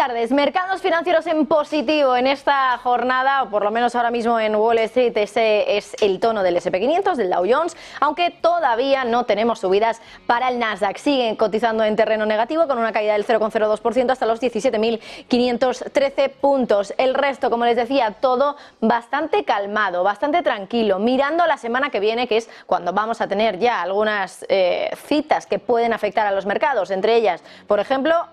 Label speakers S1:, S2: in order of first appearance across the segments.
S1: tardes. Mercados financieros en positivo en esta jornada, o por lo menos ahora mismo en Wall Street. Ese es el tono del S&P 500, del Dow Jones, aunque todavía no tenemos subidas para el Nasdaq. Siguen cotizando en terreno negativo con una caída del 0,02% hasta los 17.513 puntos. El resto, como les decía, todo bastante calmado, bastante tranquilo, mirando a la semana que viene, que es cuando vamos a tener ya algunas citas que pueden afectar a los mercados. Entre ellas, por ejemplo,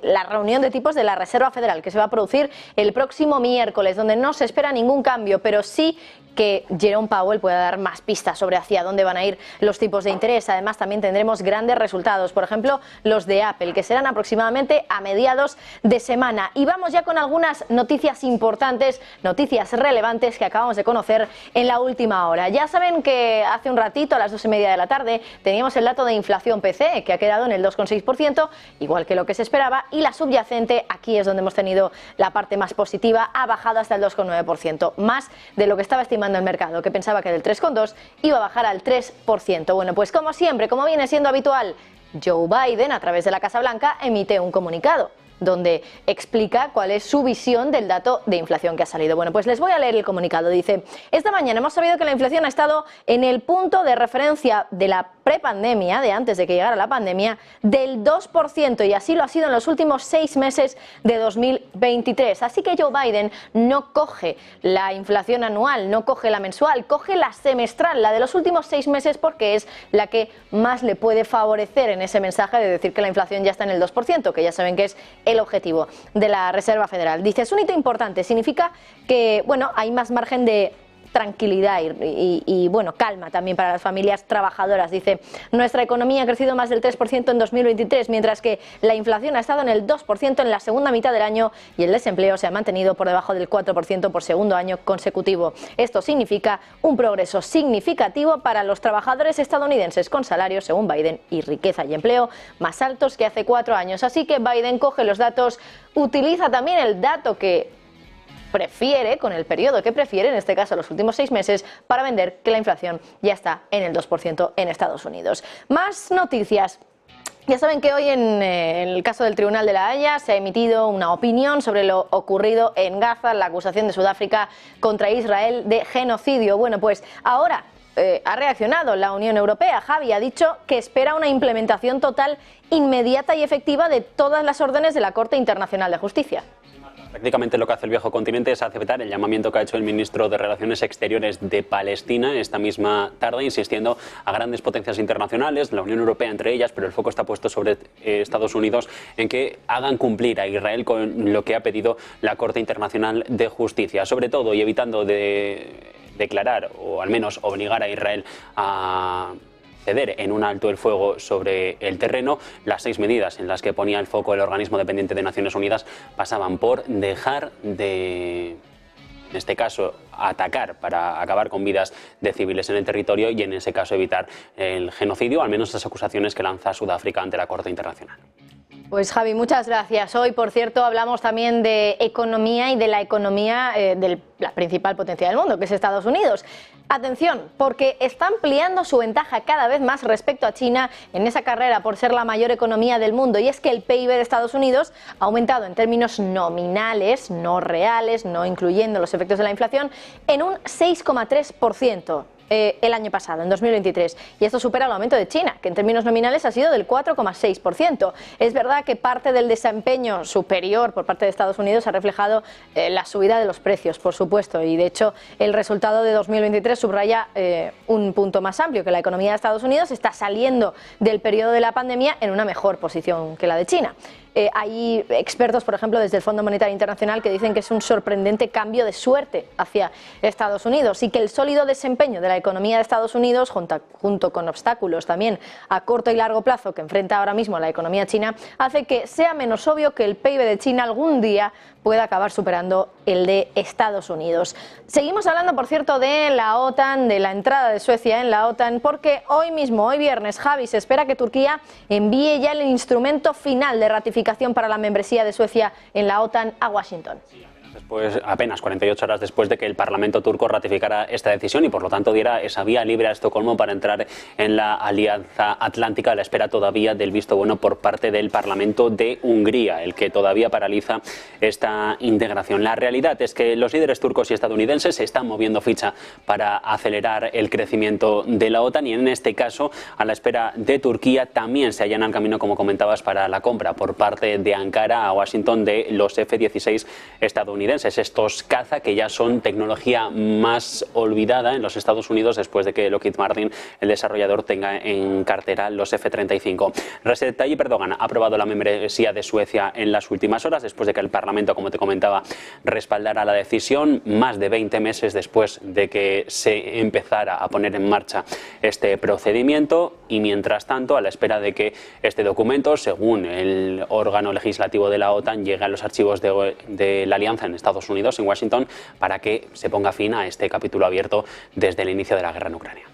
S1: la reunión de tipos de la Reserva Federal, que se va a producir el próximo miércoles, donde no se espera ningún cambio, pero sí que Jerome Powell pueda dar más pistas sobre hacia dónde van a ir los tipos de interés. Además, también tendremos grandes resultados, por ejemplo, los de Apple, que serán aproximadamente a mediados de semana. Y vamos ya con algunas noticias importantes, noticias relevantes que acabamos de conocer en la última hora. Ya saben que hace un ratito, a las 2:30 de la tarde, teníamos el dato de inflación PCE, que ha quedado en el 2,6%, igual que lo que se esperaba, y la subyacente, aquí es donde hemos tenido la parte más positiva, ha bajado hasta el 2,9%, más de lo que estaba estimando el mercado, que pensaba que del 3,2 iba a bajar al 3%. Bueno, pues como siempre, como viene siendo habitual, Joe Biden, a través de la Casa Blanca, emite un comunicado donde explica cuál es su visión del dato de inflación que ha salido. Bueno, pues les voy a leer el comunicado. Dice: esta mañana hemos sabido que la inflación ha estado en el punto de referencia de la prepandemia, de antes de que llegara la pandemia, del 2%, y así lo ha sido en los últimos 6 meses de 2023. Así que Joe Biden no coge la inflación anual, no coge la mensual, coge la semestral, la de los últimos 6 meses, porque es la que más le puede favorecer en ese mensaje de decir que la inflación ya está en el 2%, que ya saben que es el objetivo de la Reserva Federal. Dice: es un hito importante, significa que, bueno, hay más margen de tranquilidad y bueno, calma también para las familias trabajadoras. Dice: nuestra economía ha crecido más del 3% en 2023, mientras que la inflación ha estado en el 2% en la segunda mitad del año y el desempleo se ha mantenido por debajo del 4% por segundo año consecutivo. Esto significa un progreso significativo para los trabajadores estadounidenses, con salarios, según Biden, y riqueza y empleo más altos que hace 4 años. Así que Biden coge los datos, utiliza también el dato que prefiere, con el periodo que prefiere, en este caso los últimos 6 meses, para vender que la inflación ya está en el 2% en Estados Unidos. Más noticias. Ya saben que hoy en el caso del Tribunal de la Haya se ha emitido una opinión sobre lo ocurrido en Gaza, la acusación de Sudáfrica contra Israel de genocidio. Bueno, pues ahora ha reaccionado la Unión Europea. Javi ha dicho que espera una implementación total, inmediata y efectiva de todas las órdenes de la Corte Internacional de Justicia.
S2: Prácticamente lo que hace el viejo continente es aceptar el llamamiento que ha hecho el ministro de Relaciones Exteriores de Palestina esta misma tarde, insistiendo a grandes potencias internacionales, la Unión Europea entre ellas, pero el foco está puesto sobre Estados Unidos, en que hagan cumplir a Israel con lo que ha pedido la Corte Internacional de Justicia, sobre todo, y evitando de declarar o al menos obligar a Israel a ceder en un alto el fuego sobre el terreno. Las 6 medidas en las que ponía el foco el organismo dependiente de Naciones Unidas pasaban por dejar de, en este caso, atacar para acabar con vidas de civiles en el territorio y, en ese caso, evitar el genocidio, al menos las acusaciones que lanza Sudáfrica ante la Corte Internacional.
S1: Pues Javi, muchas gracias. Hoy, por cierto, hablamos también de economía y de la economía de la principal potencia del mundo, que es Estados Unidos. Atención, porque está ampliando su ventaja cada vez más respecto a China en esa carrera por ser la mayor economía del mundo. Y es que el PIB de Estados Unidos ha aumentado en términos nominales, no reales, no incluyendo los efectos de la inflación, en un 6,3%. El año pasado, en 2023, y esto supera el aumento de China, que en términos nominales ha sido del 4,6%. Es verdad que parte del desempeño superior por parte de Estados Unidos ha reflejado la subida de los precios, por supuesto, y de hecho el resultado de 2023 subraya un punto más amplio, que la economía de Estados Unidos está saliendo del periodo de la pandemia en una mejor posición que la de China. Hay expertos, por ejemplo, desde el Fondo Monetario Internacional, que dicen que es un sorprendente cambio de suerte hacia Estados Unidos y que el sólido desempeño de la economía de Estados Unidos, junto con obstáculos también a corto y largo plazo que enfrenta ahora mismo la economía china, hace que sea menos obvio que el PIB de China algún día pueda acabar superando el de Estados Unidos. Seguimos hablando, por cierto, de la OTAN, de la entrada de Suecia en la OTAN, porque hoy mismo, hoy viernes, Javi, se espera que Turquía envíe ya el instrumento final de ratificación para la membresía de Suecia en la OTAN a Washington.
S2: Después, apenas 48 horas después de que el Parlamento turco ratificara esta decisión y por lo tanto diera esa vía libre a Estocolmo para entrar en la Alianza Atlántica, a la espera todavía del visto bueno por parte del Parlamento de Hungría, el que todavía paraliza esta integración. La realidad es que los líderes turcos y estadounidenses se están moviendo ficha para acelerar el crecimiento de la OTAN y en este caso, a la espera de Turquía, también se allana el camino, como comentabas, para la compra por parte de Ankara a Washington de los F-16 estadounidenses. Estos caza que ya son tecnología más olvidada en los Estados Unidos después de que Lockheed Martin, el desarrollador, tenga en cartera los F-35. Recep Tayyip Erdogan ha aprobado la membresía de Suecia en las últimas horas después de que el Parlamento, como te comentaba, respaldara la decisión, más de 20 meses después de que se empezara a poner en marcha este procedimiento y mientras tanto a la espera de que este documento, según el órgano legislativo de la OTAN, llegue a los archivos de la alianza en Estados Unidos, en Washington, para que se ponga fin a este capítulo abierto desde el inicio de la guerra en Ucrania.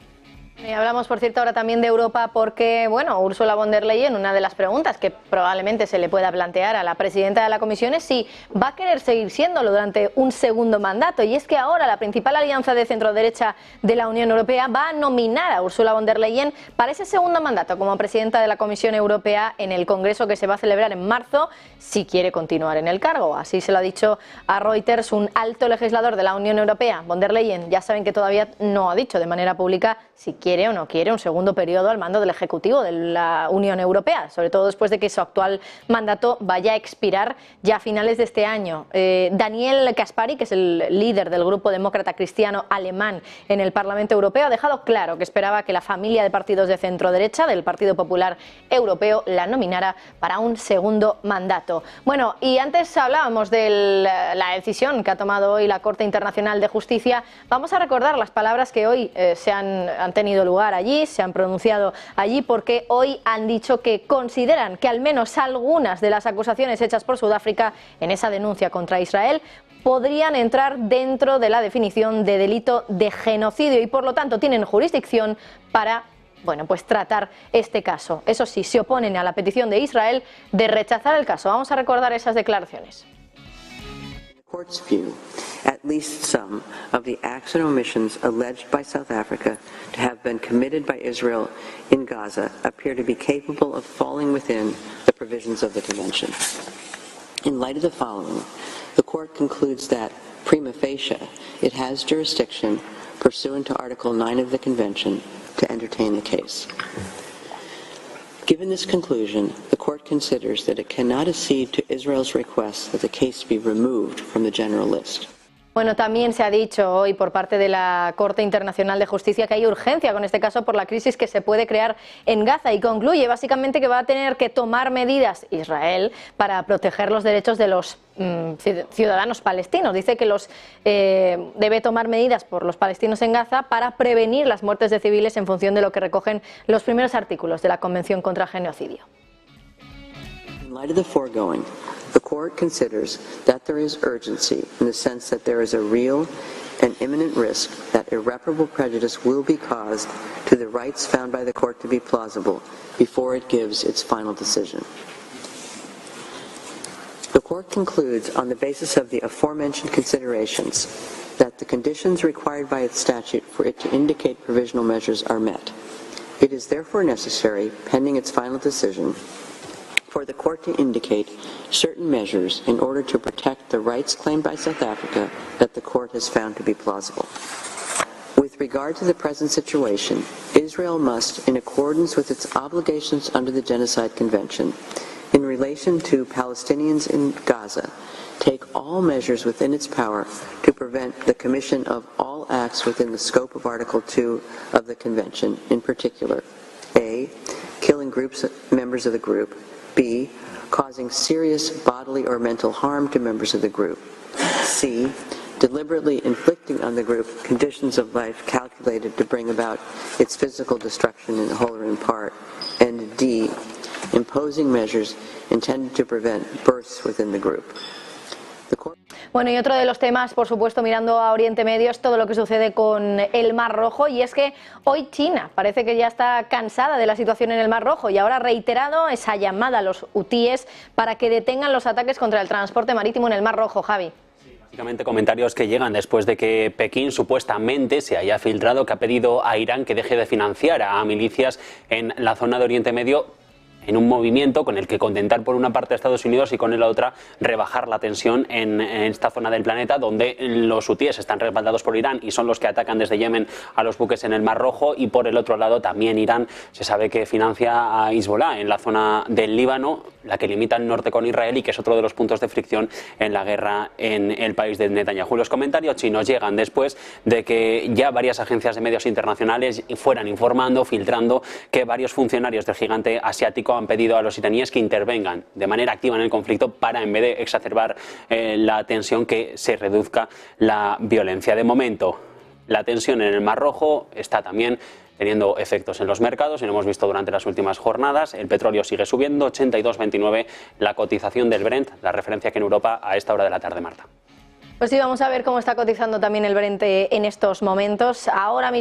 S1: Y hablamos, por cierto, ahora también de Europa porque, bueno, Ursula von der Leyen, una de las preguntas que probablemente se le pueda plantear a la presidenta de la Comisión es si va a querer seguir siéndolo durante un segundo mandato. Y es que ahora la principal alianza de centro-derecha de la Unión Europea va a nominar a Ursula von der Leyen para ese segundo mandato como presidenta de la Comisión Europea en el Congreso que se va a celebrar en marzo, si quiere continuar en el cargo. Así se lo ha dicho a Reuters un alto legislador de la Unión Europea. Von der Leyen, ya saben que todavía no ha dicho de manera pública si quiere o no quiere un segundo periodo al mando del Ejecutivo de la Unión Europea, sobre todo después de que su actual mandato vaya a expirar ya a finales de este año. Daniel Caspary, que es el líder del Grupo Demócrata Cristiano Alemán en el Parlamento Europeo, ha dejado claro que esperaba que la familia de partidos de centro-derecha del Partido Popular Europeo la nominara para un segundo mandato. Bueno, y antes hablábamos de la decisión que ha tomado hoy la Corte Internacional de Justicia. Vamos a recordar las palabras que hoy han tenido lugar allí, se han pronunciado allí, porque hoy han dicho que consideran que al menos algunas de las acusaciones hechas por Sudáfrica en esa denuncia contra Israel podrían entrar dentro de la definición de delito de genocidio y por lo tanto tienen jurisdicción para tratar este caso. Eso sí, se oponen a la petición de Israel de rechazar el caso. Vamos a recordar esas declaraciones.
S3: Court's view, at least some of the acts and omissions alleged by South Africa to have been committed by Israel in Gaza appear to be capable of falling within the provisions of the Convention. In light of the following, the Court concludes that, prima facie, it has jurisdiction pursuant to Article 9 of the Convention to entertain the case. Given this conclusion, the Court considers that it cannot accede to Israel's request that the case be removed from the general list.
S1: Bueno, también se ha dicho hoy por parte de la Corte Internacional de Justicia que hay urgencia con este caso por la crisis que se puede crear en Gaza y concluye básicamente que va a tener que tomar medidas Israel para proteger los derechos de los ciudadanos palestinos. Dice que debe tomar medidas por los palestinos en Gaza para prevenir las muertes de civiles en función de lo que recogen los primeros artículos de la Convención contra el Genocidio.
S3: In light of the foregoing, the Court considers that there is urgency in the sense that there is a real and imminent risk that irreparable prejudice will be caused to the rights found by the Court to be plausible before it gives its final decision. The Court concludes on the basis of the aforementioned considerations that the conditions required by its statute for it to indicate provisional measures are met. It is therefore necessary, pending its final decision, for the Court to indicate certain measures in order to protect the rights claimed by South Africa that the Court has found to be plausible. With regard to the present situation, Israel must, in accordance with its obligations under the Genocide Convention, in relation to Palestinians in Gaza, take all measures within its power to prevent the commission of all acts within the scope of Article 2 of the Convention, in particular, A, killing members of the group, B, causing serious bodily or mental harm to members of the group, C, deliberately inflicting on the group conditions of life calculated to bring about its physical destruction in whole or in part, and D, imposing measures intended to prevent births within the group.
S1: Bueno, y otro de los temas, por supuesto, mirando a Oriente Medio, es todo lo que sucede con el Mar Rojo, y es que hoy China parece que ya está cansada de la situación en el Mar Rojo y ahora ha reiterado esa llamada a los hutíes para que detengan los ataques contra el transporte marítimo en el Mar Rojo, Javi.
S2: Comentarios que llegan después de que Pekín supuestamente se haya filtrado que ha pedido a Irán que deje de financiar a milicias en la zona de Oriente Medio, en un movimiento con el que contentar por una parte a Estados Unidos y con la otra rebajar la tensión en esta zona del planeta, donde los hutíes están respaldados por Irán y son los que atacan desde Yemen a los buques en el Mar Rojo, y por el otro lado también Irán se sabe que financia a Hezbollah en la zona del Líbano, la que limita el norte con Israel y que es otro de los puntos de fricción en la guerra en el país de Netanyahu. Los comentarios chinos llegan después de que ya varias agencias de medios internacionales fueran informando, filtrando que varios funcionarios del gigante asiático han pedido a los iraníes que intervengan de manera activa en el conflicto para, en vez de exacerbar la tensión, que se reduzca la violencia. De momento, la tensión en el Mar Rojo está también teniendo efectos en los mercados, y lo hemos visto durante las últimas jornadas. El petróleo sigue subiendo, 82,29 la cotización del Brent, la referencia que en Europa a esta hora de la tarde, Marta.
S1: Pues sí, vamos a ver cómo está cotizando también el Brent en estos momentos. Ahora mismo